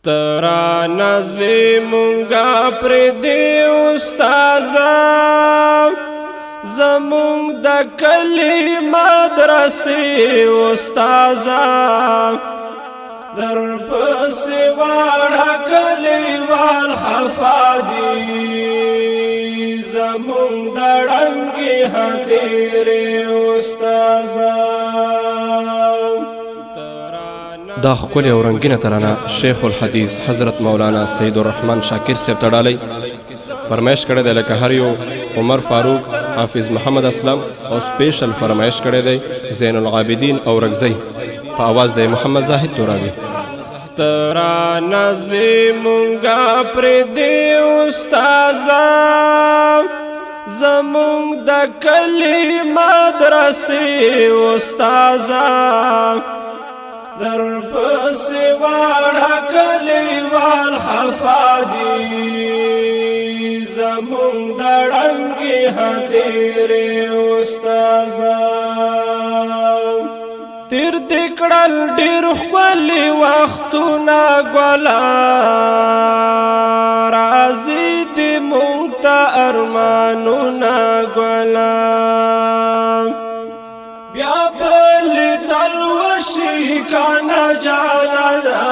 ترانه زمونږه پردې استازه زمونږ د کلي مدرسې استازه در پسې واړه کلیوال خفا دي زمونږ د ړنګې هدیرې استازه. دا ښکلې او رنګینه ترانه شیخ الحدیث حضرت مولانا سید الرحمن شاکر صاحب ته ډالۍ فرمایش کړی دی لکه هر یو عمر فاروق حافظ محمد اسلم او سپیشل فرمایش کړی دی زین العابدین او رګزی په آواز دی محمد زاهد ترابی. ترانه زمونږه پردې استازه زمونږ د کلي مدرسې استازه در پسې واړه کلیوال خفا دي زمونږ د ړنګې هدیرې استازه. تیر دې کړل ډېر ښکلي وختونه ګله راځي دې مونږ ته ارمانونه ګله بیا به لیدل وشي کنه جانانه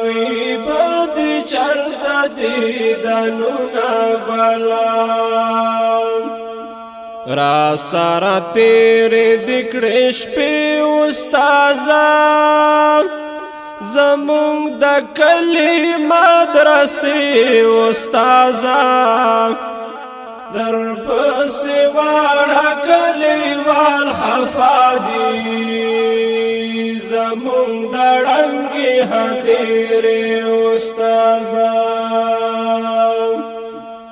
وي به دې چرته دیدنونه ګله را سره تیرې دې کړې شپې استازه زمونږ د کلي مدرسې استازه در پسې واړه کلیوال خفا دي زمونږ د ړنګې هدیرې استازه.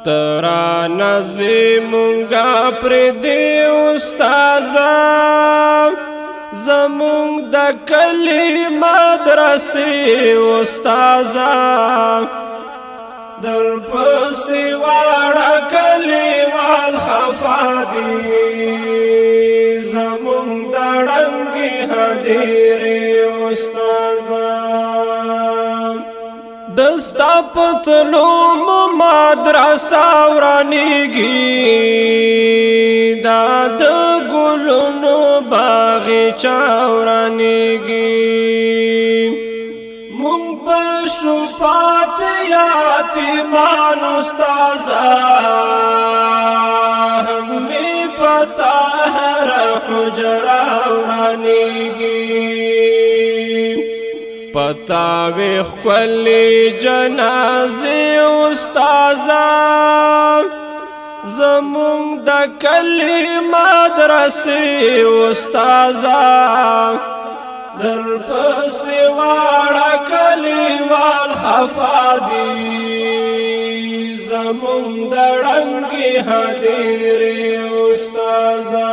ترانه زمونږه پردې استازه زمونږ د کلي مدرسې استازه در پسې واړه کلیوال خفا دي زمونږ د ړنګې هدیرې استازه. دستا پتلو مدرسه ورانیږي دا د ګلونو باغچه ورانیږي مونږ به شو پاتې یتیمان استازه هم مې پتا هره حجره ورانیږي پتا وی ښکلې جنازې استازه زمونږ د کلي مدرسې استازه در پسې واړه کلیوال خفا دي زمونږ د ړنګې هدیرې استازه.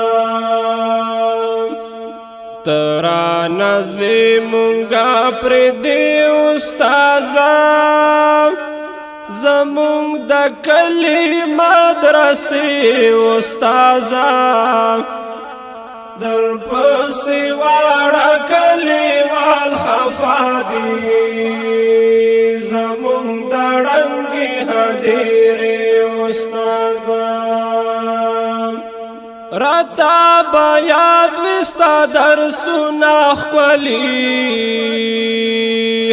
ترانه زمونږه پردې استازه زمونږ د کلي مدرسې استازه در پسې واړه کلیوال خفا دي زمونږ د ړنګې هدیرې استازه. راته به یاد وي ستا درسونه ښکلي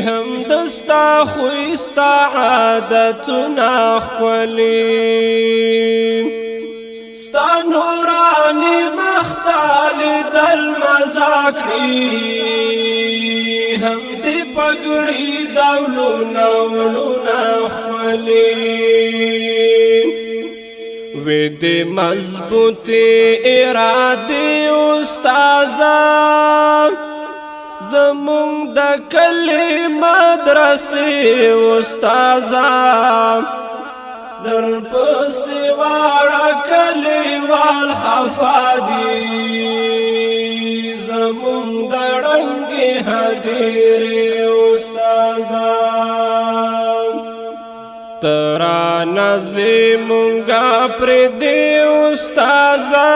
هم د ستا خوی ستا عادتونه ښکلي ستا نوراني مخ ته لیدل مزه کړي هم دې پګړي دولونه ولونه ښکلي وی دې مضبوطې ارادې استازه زمونږ د کلي مدرسې استازه در پسې واړه کلیوال خفا دي زمونږ د ړنګې هدیرې استازه. ترانه زمونږه پردې استازه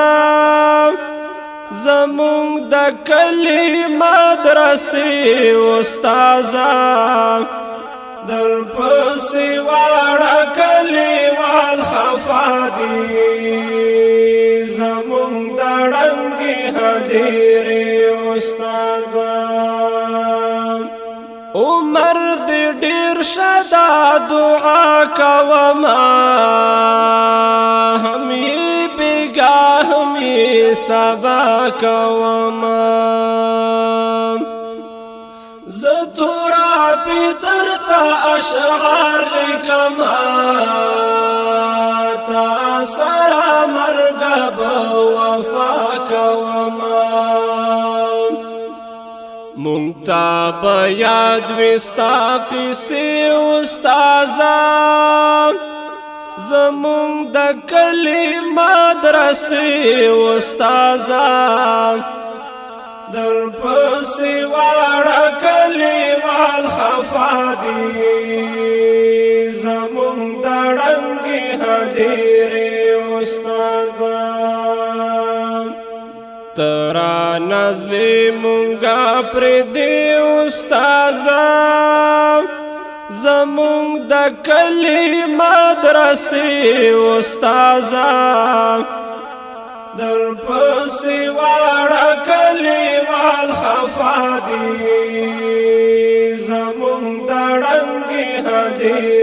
زمونږ د کلی مدرسې استازان در پسې واړه کلیوال خفا دي زمونږ د ړنګې هدیرې استازان عمر دې ډېر شه دا دعا کومه هم یې بېګا هم یې سبا کومه زه ترابې درته اشعار لیکمه تا سره مرګه به وفا کومه مونږ ته به یاد وي ستا قیسې استازان زمونږ د کلي مدرسې استازان در پسې واړه کلیوال خفا دي زمونږ د ړنګې هدیرې استازان ته رانه زمونږه پرېږدې استازان زمونږ د کلي مدرسې استازان در پسې واړه کلیوال خفا دي زمونږ د ړنګې هدیرې